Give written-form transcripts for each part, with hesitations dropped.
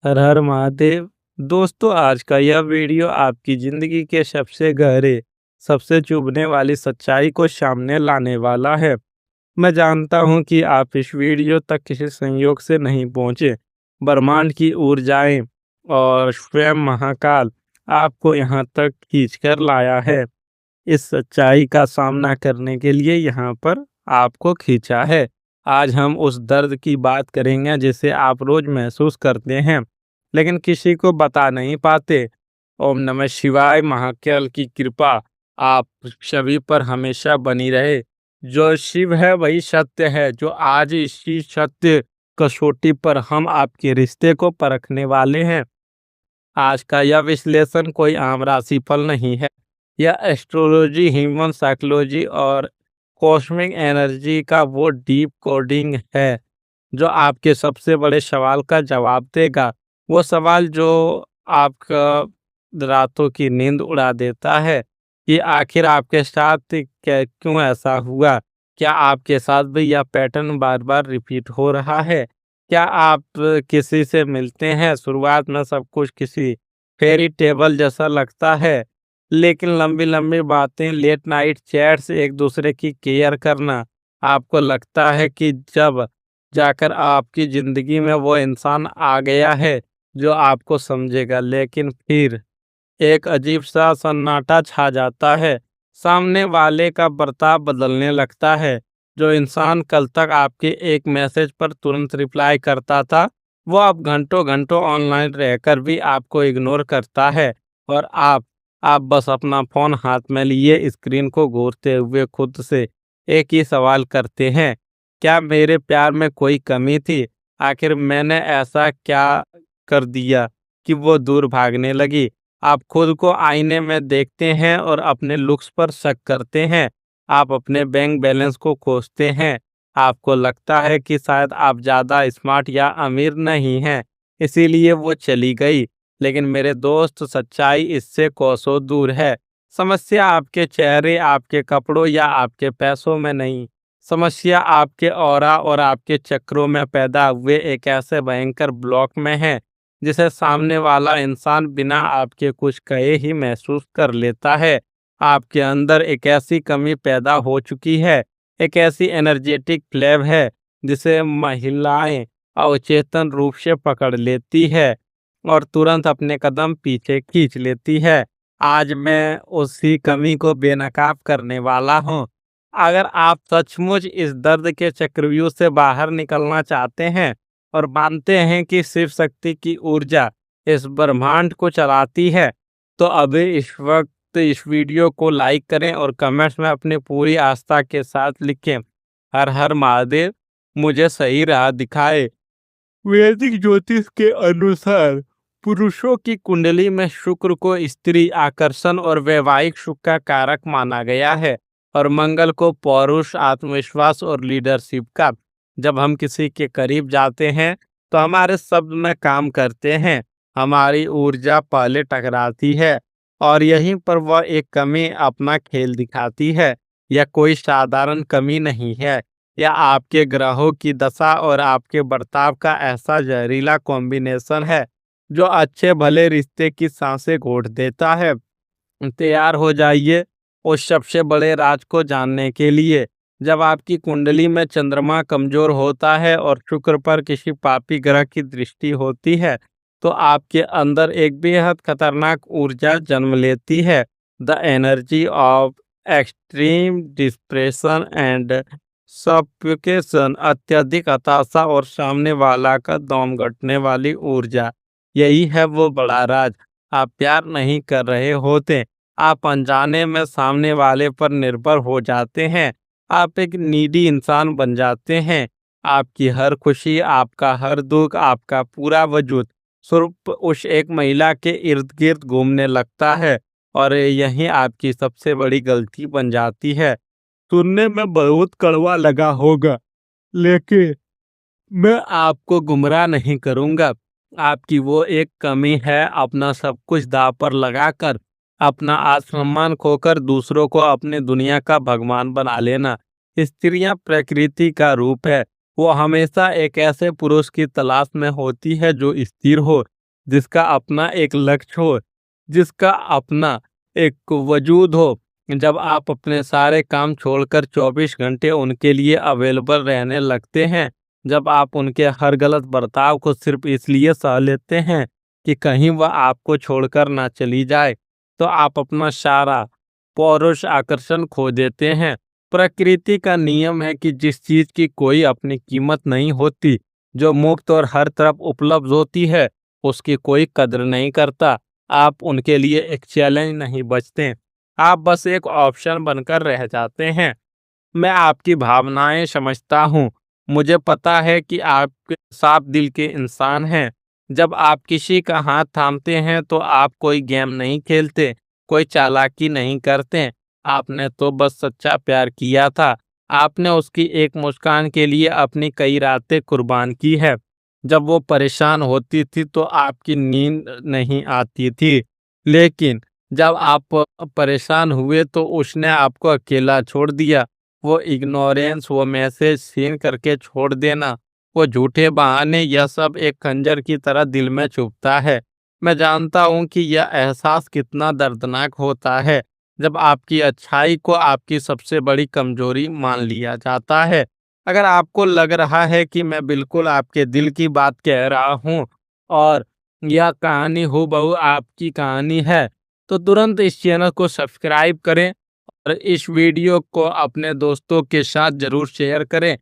हर हर महादेव। दोस्तों, आज का यह वीडियो आपकी जिंदगी के सबसे गहरे, सबसे चुभने वाली सच्चाई को सामने लाने वाला है। मैं जानता हूं कि आप इस वीडियो तक किसी संयोग से नहीं पहुंचे। ब्रह्मांड की ऊर्जाएं और स्वयं महाकाल आपको यहां तक खींचकर लाया है। इस सच्चाई का सामना करने के लिए यहाँ पर आपको खींचा है। आज हम उस दर्द की बात करेंगे जिसे आप रोज महसूस करते हैं, लेकिन किसी को बता नहीं पाते। ओम नमः शिवाय। महाकाल की कृपा आप सभी पर हमेशा बनी रहे। जो शिव है वही सत्य है। जो आज इसी सत्य कसौटी पर हम आपके रिश्ते को परखने वाले हैं। आज का यह विश्लेषण कोई आम राशिफल नहीं है। यह एस्ट्रोलॉजी, ह्यूमन साइकोलॉजी और कॉस्मिक एनर्जी का वो डीप कोडिंग है जो आपके सबसे बड़े सवाल का जवाब देगा। वो सवाल जो आपका रातों की नींद उड़ा देता है कि आखिर आपके साथ क्यों ऐसा हुआ। क्या आपके साथ भी यह पैटर्न बार बार रिपीट हो रहा है? क्या आप किसी से मिलते हैं, शुरुआत में सब कुछ किसी फेरी टेबल जैसा लगता है, लेकिन लंबी लंबी बातें, लेट नाइट चैट्स, एक दूसरे की केयर करना, आपको लगता है कि जब जाकर आपकी जिंदगी में वो इंसान आ गया है जो आपको समझेगा, लेकिन फिर एक अजीब सा सन्नाटा छा जाता है। सामने वाले का बर्ताव बदलने लगता है। जो इंसान कल तक आपके एक मैसेज पर तुरंत रिप्लाई करता था, वो अब घंटों घंटों ऑनलाइन रहकर भी आपको इग्नोर करता है। और आप बस अपना फोन हाथ में लिए स्क्रीन को घूरते हुए खुद से एक ही सवाल करते हैं, क्या मेरे प्यार में कोई कमी थी? आखिर मैंने ऐसा क्या कर दिया कि वो दूर भागने लगी? आप खुद को आईने में देखते हैं और अपने लुक्स पर शक करते हैं। आप अपने बैंक बैलेंस को कोसते हैं। आपको लगता है कि शायद आप ज़्यादा स्मार्ट या अमीर नहीं हैं, इसीलिए वो चली गई। लेकिन मेरे दोस्त, सच्चाई इससे कोसों दूर है। समस्या आपके चेहरे, आपके कपड़ों या आपके पैसों में नहीं। समस्या आपके ऑरा और आपके चक्रों में पैदा हुए एक ऐसे भयंकर ब्लॉक में है जिसे सामने वाला इंसान बिना आपके कुछ कहे ही महसूस कर लेता है। आपके अंदर एक ऐसी कमी पैदा हो चुकी है, एक ऐसी एनर्जेटिक फ्लैब है जिसे महिलाएं अवचेतन रूप से पकड़ लेती है और तुरंत अपने कदम पीछे खींच लेती है। आज मैं उसी कमी को बेनकाब करने वाला हूँ। अगर आप सचमुच इस दर्द के चक्रव्यूह से बाहर निकलना चाहते हैं और मानते हैं कि शिव शक्ति की ऊर्जा इस ब्रह्मांड को चलाती है, तो अभी इस वक्त इस वीडियो को लाइक करें और कमेंट्स में अपनी पूरी आस्था के साथ लिखें, हर हर महादेव, मुझे सही राह दिखाए। वैदिक ज्योतिष के अनुसार पुरुषों की कुंडली में शुक्र को स्त्री आकर्षण और वैवाहिक सुख का कारक माना गया है और मंगल को पौरुष, आत्मविश्वास और लीडरशिप का। जब हम किसी के करीब जाते हैं तो हमारे शब्द में काम करते हैं, हमारी ऊर्जा पहले टकराती है और यहीं पर वह एक कमी अपना खेल दिखाती है। यह कोई साधारण कमी नहीं है, या आपके ग्रहों की दशा और आपके बर्ताव का ऐसा जहरीला कॉम्बिनेशन है जो अच्छे भले रिश्ते की सांसें घोट देता है। तैयार हो जाइए उस सबसे बड़े राज को जानने के लिए। जब आपकी कुंडली में चंद्रमा कमजोर होता है और शुक्र पर किसी पापी ग्रह की दृष्टि होती है, तो आपके अंदर एक बेहद खतरनाक ऊर्जा जन्म लेती है। The energy of extreme depression and suffocation, अत्यधिक हताशा और सामने वाला का दम घटने वाली ऊर्जा। यही है वो बड़ा राज। आप प्यार नहीं कर रहे होते, आप अनजाने में सामने वाले पर निर्भर हो जाते हैं। आप एक नीडी इंसान बन जाते हैं। आपकी हर खुशी, आपका हर दुख, आपका पूरा वजूद सिर्फ उस एक महिला के इर्द गिर्द घूमने लगता है और यही आपकी सबसे बड़ी गलती बन जाती है। सुनने में बहुत कड़वा लगा होगा, लेकिन मैं आपको गुमराह नहीं करूंगा। आपकी वो एक कमी है, अपना सब कुछ दांव पर लगाकर, अपना आत्मसम्मान खोकर दूसरों को अपने दुनिया का भगवान बना लेना। स्त्रियां प्रकृति का रूप है। वो हमेशा एक ऐसे पुरुष की तलाश में होती है जो स्थिर हो, जिसका अपना एक लक्ष्य हो, जिसका अपना एक वजूद हो। जब आप अपने सारे काम छोड़कर 24 घंटे उनके लिए अवेलेबल रहने लगते हैं, जब आप उनके हर गलत बर्ताव को सिर्फ इसलिए सह लेते हैं कि कहीं वह आपको छोड़कर ना चली जाए, तो आप अपना सारा पौरुष आकर्षण खो देते हैं। प्रकृति का नियम है कि जिस चीज की कोई अपनी कीमत नहीं होती, जो मुफ्त और हर तरफ उपलब्ध होती है, उसकी कोई कद्र नहीं करता। आप उनके लिए एक चैलेंज नहीं बचते, आप बस एक ऑप्शन बनकर रह जाते हैं। मैं आपकी भावनाएं समझता हूँ। मुझे पता है कि आप साफ दिल के इंसान हैं। जब आप किसी का हाथ थामते हैं तो आप कोई गेम नहीं खेलते, कोई चालाकी नहीं करते। आपने तो बस सच्चा प्यार किया था। आपने उसकी एक मुस्कान के लिए अपनी कई रातें कुर्बान की है। जब वो परेशान होती थी तो आपकी नींद नहीं आती थी, लेकिन जब आप परेशान हुए तो उसने आपको अकेला छोड़ दिया। वो इग्नोरेंस, वो मैसेज सीन करके छोड़ देना, वो झूठे बहाने, यह सब एक खंजर की तरह दिल में चुभता है। मैं जानता हूँ कि यह एहसास कितना दर्दनाक होता है जब आपकी अच्छाई को आपकी सबसे बड़ी कमजोरी मान लिया जाता है। अगर आपको लग रहा है कि मैं बिल्कुल आपके दिल की बात कह रहा हूँ और यह कहानी हूबहू आपकी कहानी है, तो तुरंत इस चैनल को सब्सक्राइब करें और इस वीडियो को अपने दोस्तों के साथ जरूर शेयर करें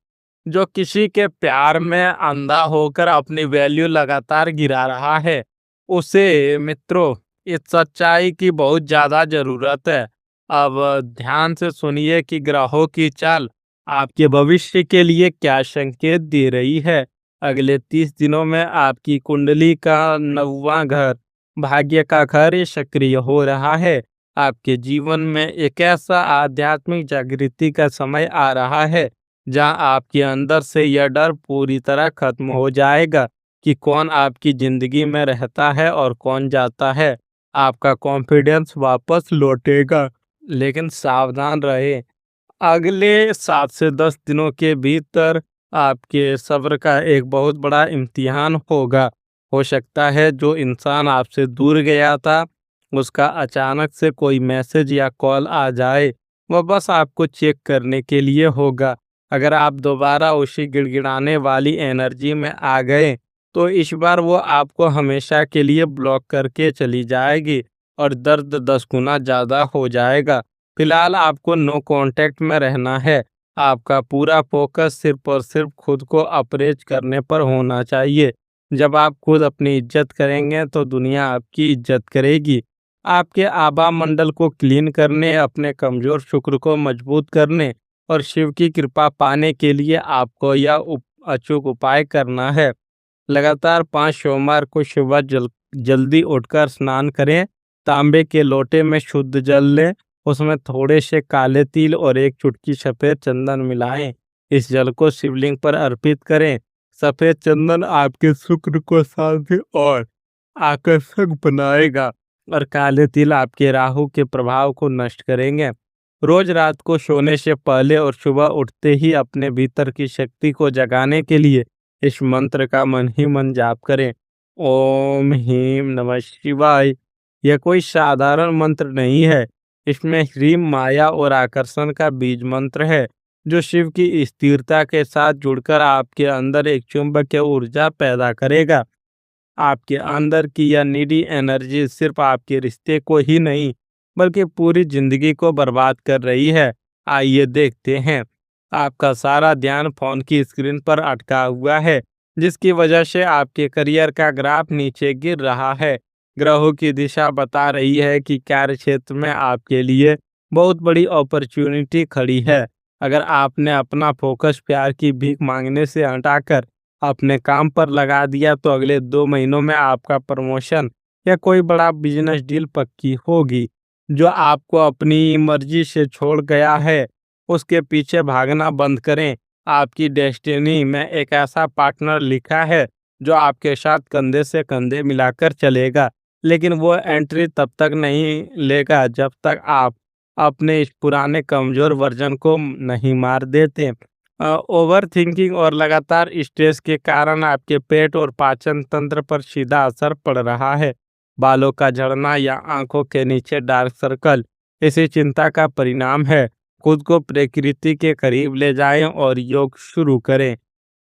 जो किसी के प्यार में अंधा होकर अपनी वैल्यू लगातार गिरा रहा है। उसे मित्रों, इस सच्चाई की बहुत ज्यादा जरूरत है। अब ध्यान से सुनिए कि ग्रहों की चाल आपके भविष्य के लिए क्या संकेत दे रही है। अगले 30 दिनों में आपकी कुंडली का 9वां घर, भाग्य का घर, ये सक्रिय हो रहा है। आपके जीवन में एक ऐसा आध्यात्मिक जागृति का समय आ रहा है जहां आपके अंदर से यह डर पूरी तरह खत्म हो जाएगा कि कौन आपकी जिंदगी में रहता है और कौन जाता है। आपका कॉन्फिडेंस वापस लौटेगा। लेकिन सावधान रहे, अगले 7 से 10 दिनों के भीतर आपके सब्र का एक बहुत बड़ा इम्तिहान होगा। हो सकता है जो इंसान आपसे दूर गया था, उसका अचानक से कोई मैसेज या कॉल आ जाए। वह बस आपको चेक करने के लिए होगा। अगर आप दोबारा उसी गिड़गिड़ाने वाली एनर्जी में आ गए, तो इस बार वो आपको हमेशा के लिए ब्लॉक करके चली जाएगी और दर्द 10 गुना ज़्यादा हो जाएगा। फिलहाल आपको नो कांटेक्ट में रहना है। आपका पूरा फोकस सिर्फ और सिर्फ खुद को अप्रेज करने पर होना चाहिए। जब आप खुद अपनी इज्जत करेंगे तो दुनिया आपकी इज्जत करेगी। आपके आभा मंडल को क्लीन करने, अपने कमजोर शुक्र को मजबूत करने और शिव की कृपा पाने के लिए आपको यह अचूक उपाय करना है। लगातार 5 सोमवार को सुबह जल्दी उठकर स्नान करें। तांबे के लोटे में शुद्ध जल लें, उसमें थोड़े से काले तिल और एक चुटकी सफेद चंदन मिलाएं। इस जल को शिवलिंग पर अर्पित करें। सफेद चंदन आपके शुक्र को शांति और आकर्षक बनाएगा और काले तिल आपके राहु के प्रभाव को नष्ट करेंगे। रोज रात को सोने से पहले और सुबह उठते ही अपने भीतर की शक्ति को जगाने के लिए इस मंत्र का मन ही मन जाप करें। ओम ह्रीम नमः शिवाय। यह कोई साधारण मंत्र नहीं है, इसमें ह्रीम माया और आकर्षण का बीज मंत्र है जो शिव की स्थिरता के साथ जुड़कर आपके अंदर एक चुंबकीय ऊर्जा पैदा करेगा। आपके अंदर की यह नीडी एनर्जी सिर्फ आपके रिश्ते को ही नहीं बल्कि पूरी जिंदगी को बर्बाद कर रही है। आइए देखते हैं। आपका सारा ध्यान फोन की स्क्रीन पर अटका हुआ है, जिसकी वजह से आपके करियर का ग्राफ नीचे गिर रहा है। ग्रहों की दिशा बता रही है कि कार्य क्षेत्र में आपके लिए बहुत बड़ी अपॉर्चुनिटी खड़ी है। अगर आपने अपना फोकस प्यार की भीख मांगने से हटाकर अपने काम पर लगा दिया तो अगले 2 महीनों में आपका प्रमोशन या कोई बड़ा बिजनेस डील पक्की होगी। जो आपको अपनी मर्जी से छोड़ गया है, उसके पीछे भागना बंद करें। आपकी डेस्टिनी में एक ऐसा पार्टनर लिखा है जो आपके साथ कंधे से कंधे मिलाकर चलेगा, लेकिन वो एंट्री तब तक नहीं लेगा जब तक आप अपने इस पुराने कमजोर वर्जन को नहीं मार देते। ओवर थिंकिंग और लगातार स्ट्रेस के कारण आपके पेट और पाचन तंत्र पर सीधा असर पड़ रहा है। बालों का झड़ना या आंखों के नीचे डार्क सर्कल इसी चिंता का परिणाम है। खुद को प्रकृति के करीब ले जाएं और योग शुरू करें।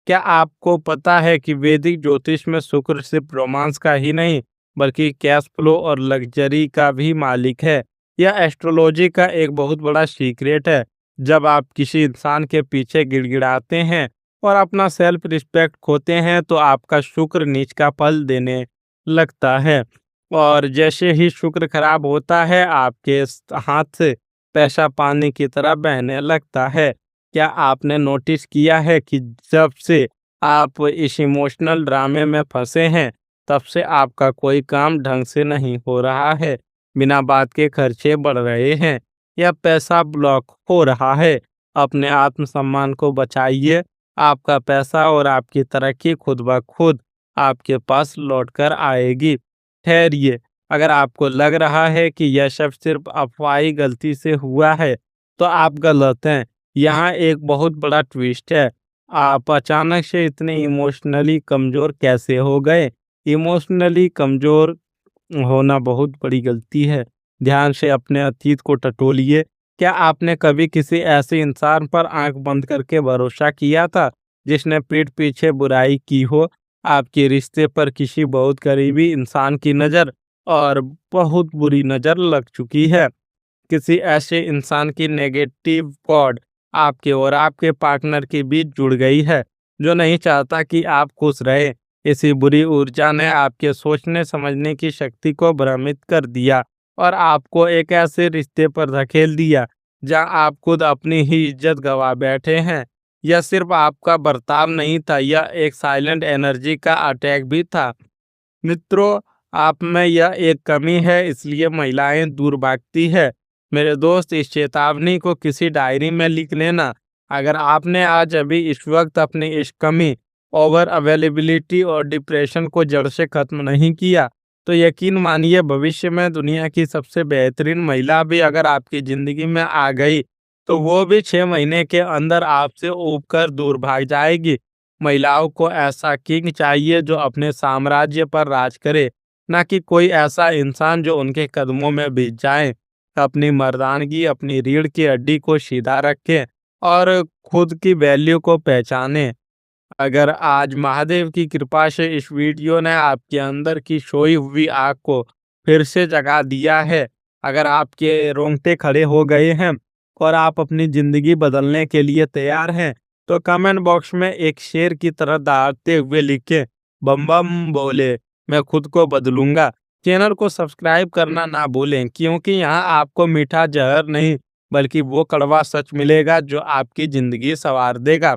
क्या आपको पता है कि वैदिक ज्योतिष में शुक्र सिर्फ रोमांस का ही नहीं बल्कि कैश फ्लो और लग्जरी का भी मालिक है। यह एस्ट्रोलॉजी का एक बहुत बड़ा सीक्रेट है। जब आप किसी इंसान के पीछे गिड़गिड़ाते हैं और अपना सेल्फ रिस्पेक्ट खोते हैं तो आपका शुक्र नीच का फल देने लगता है। और जैसे ही शुक्र खराब होता है आपके हाथ से पैसा पानी की तरह बहने लगता है। क्या आपने नोटिस किया है कि जब से आप इस इमोशनल ड्रामे में फंसे हैं तब से आपका कोई काम ढंग से नहीं हो रहा है। बिना बात के खर्चे बढ़ रहे हैं या पैसा ब्लॉक हो रहा है। अपने आत्मसम्मान को बचाइए। आपका पैसा और आपकी तरक्की खुद ब खुद आपके पास लौट कर आएगी। ठहरिए, अगर आपको लग रहा है कि यह सब सिर्फ अफवाही गलती से हुआ है तो आप गलत हैं। यहाँ एक बहुत बड़ा ट्विस्ट है। आप अचानक से इतने इमोशनली कमज़ोर कैसे हो गए? इमोशनली कमज़ोर होना बहुत बड़ी गलती है। ध्यान से अपने अतीत को टटोलिए। क्या आपने कभी किसी ऐसे इंसान पर आंख बंद करके भरोसा किया था जिसने पीठ पीछे बुराई की हो? आपके रिश्ते पर किसी बहुत करीबी इंसान की नज़र और बहुत बुरी नज़र लग चुकी है। किसी ऐसे इंसान की नेगेटिव कॉर्ड आपके और आपके पार्टनर के बीच जुड़ गई है जो नहीं चाहता कि आप खुश रहे। इसी बुरी ऊर्जा ने आपके सोचने समझने की शक्ति को भ्रमित कर दिया और आपको एक ऐसे रिश्ते पर धकेल दिया जहां आप खुद अपनी ही इज्जत गंवा बैठे हैं। यह सिर्फ आपका बर्ताव नहीं था, यह एक साइलेंट एनर्जी का अटैक भी था। मित्रों, आप में यह एक कमी है इसलिए महिलाएं दूर भागती है। मेरे दोस्त, इस चेतावनी को किसी डायरी में लिख लेना। अगर आपने आज अभी इस वक्त अपनी इस कमी, ओवर अवेलेबिलिटी और डिप्रेशन को जड़ से खत्म नहीं किया तो यकीन मानिए भविष्य में दुनिया की सबसे बेहतरीन महिला भी अगर आपकी जिंदगी में आ गई तो वो भी 6 महीने के अंदर आपसे ऊब कर दूर भाग जाएगी। महिलाओं को ऐसा किंग चाहिए जो अपने साम्राज्य पर राज करे, ना कि कोई ऐसा इंसान जो उनके कदमों में बीत जाए। अपनी मर्दानगी, अपनी रीढ़ की हड्डी को सीधा रखें और खुद की वैल्यू को पहचानें। अगर आज महादेव की कृपा से इस वीडियो ने आपके अंदर की सोई हुई आग को फिर से जगा दिया है, अगर आपके रोंगटे खड़े हो गए हैं और आप अपनी जिंदगी बदलने के लिए तैयार हैं तो कमेंट बॉक्स में एक शेर की तरह दहाड़ते हुए लिखें, बम बम बोले, मैं खुद को बदलूंगा। चैनल को सब्सक्राइब करना ना भूलें क्योंकि यहाँ आपको मीठा जहर नहीं बल्कि वो कड़वा सच मिलेगा जो आपकी जिंदगी संवार देगा।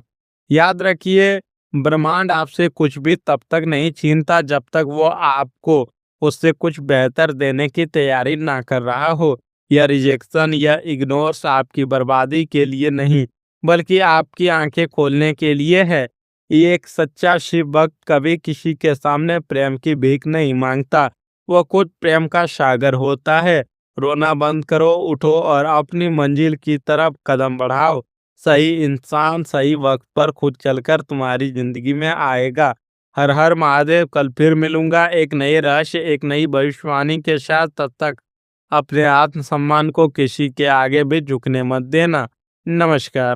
याद रखिए, ब्रह्मांड आपसे कुछ भी तब तक नहीं छीनता जब तक वो आपको उससे कुछ बेहतर देने की तैयारी ना कर रहा हो। यह रिजेक्शन या इग्नोर्स आपकी बर्बादी के लिए नहीं बल्कि आपकी आंखें खोलने के लिए है। ये एक सच्चा शिव भक्त कभी किसी के सामने प्रेम की भीख नहीं मांगता, वो खुद प्रेम का सागर होता है। रोना बंद करो, उठो और अपनी मंजिल की तरफ कदम बढ़ाओ। सही इंसान सही वक्त पर खुद चलकर तुम्हारी जिंदगी में आएगा। हर हर महादेव। कल फिर मिलूंगा एक नए रहस्य, एक नई भविष्यवाणी के साथ। तब तक अपने आत्मसम्मान को किसी के आगे भी झुकने मत देना। नमस्कार।